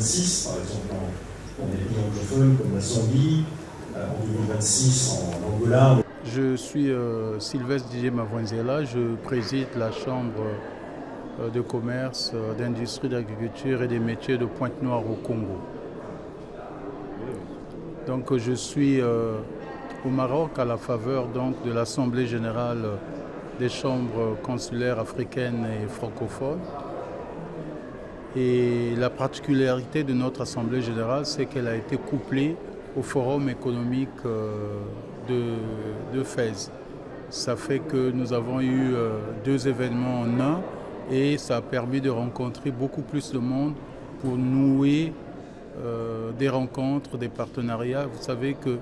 2026, par exemple dans des pays anglophones comme la Zambie, en 2026 en Angola. Je suis Sylvestre Didier Mavouenzela, je préside la Chambre de commerce, d'industrie, d'agriculture et des métiers de Pointe-Noire au Congo. Donc je suis au Maroc à la faveur donc, de l'Assemblée générale des chambres consulaires africaines et francophones. Et la particularité de notre Assemblée générale, c'est qu'elle a été couplée au Forum économique de Fès. Ça fait que nous avons eu deux événements en un et ça a permis de rencontrer beaucoup plus de monde pour nouer des rencontres, des partenariats. Vous savez que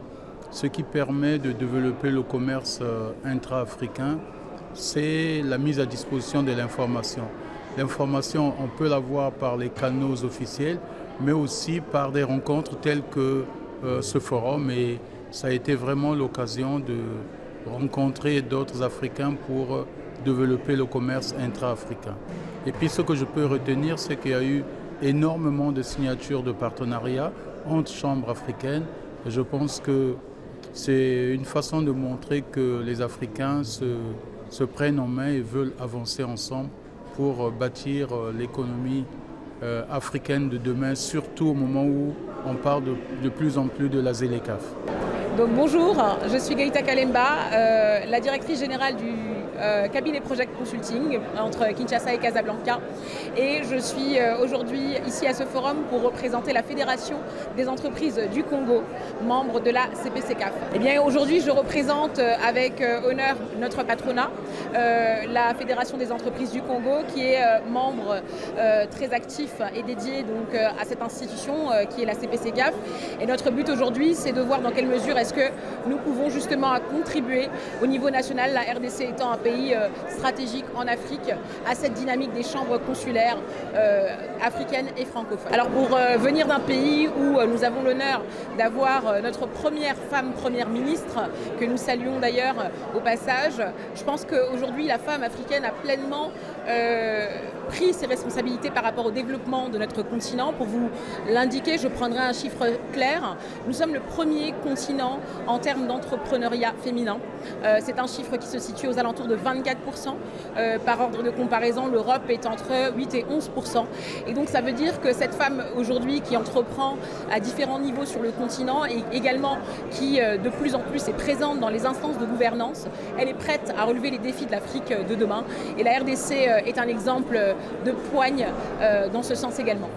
ce qui permet de développer le commerce intra-africain, c'est la mise à disposition de l'information. L'information, on peut l'avoir par les canaux officiels, mais aussi par des rencontres telles que ce forum. Et ça a été vraiment l'occasion de rencontrer d'autres Africains pour développer le commerce intra-africain. Et puis ce que je peux retenir, c'est qu'il y a eu énormément de signatures de partenariats entre chambres africaines. Et je pense que c'est une façon de montrer que les Africains se prennent en main et veulent avancer ensemble pour bâtir l'économie africaine de demain, surtout au moment où on parle de plus en plus de la ZLECAf. Donc bonjour, je suis Gaïta Kalemba, la directrice générale du cabinet Project Consulting entre Kinshasa et Casablanca. Et je suis aujourd'hui ici à ce forum pour représenter la Fédération des entreprises du Congo, membre de la CPCCAF. Et bien aujourd'hui, je représente avec honneur notre patronat, la Fédération des entreprises du Congo, qui est membre très actif et dédié donc, à cette institution qui est la CPCCAF. Et notre but aujourd'hui, c'est de voir dans quelle mesure est-ce que nous pouvons justement contribuer au niveau national, la RDC étant un pays stratégique en Afrique, à cette dynamique des chambres consulaires africaines et francophones. Alors pour venir d'un pays où nous avons l'honneur d'avoir notre première femme première ministre, que nous saluons d'ailleurs au passage, je pense qu'aujourd'hui la femme africaine a pleinement pris ses responsabilités par rapport au développement de notre continent. Pour vous l'indiquer, je prendrai un chiffre clair. Nous sommes le premier continent en termes d'entrepreneuriat féminin. C'est un chiffre qui se situe aux alentours de 24%. Par ordre de comparaison, l'Europe est entre 8 et 11%. Et donc ça veut dire que cette femme aujourd'hui qui entreprend à différents niveaux sur le continent et également qui de plus en plus est présente dans les instances de gouvernance, elle est prête à relever les défis de l'Afrique de demain. Et la RDC est un exemple de poigne dans ce sens également.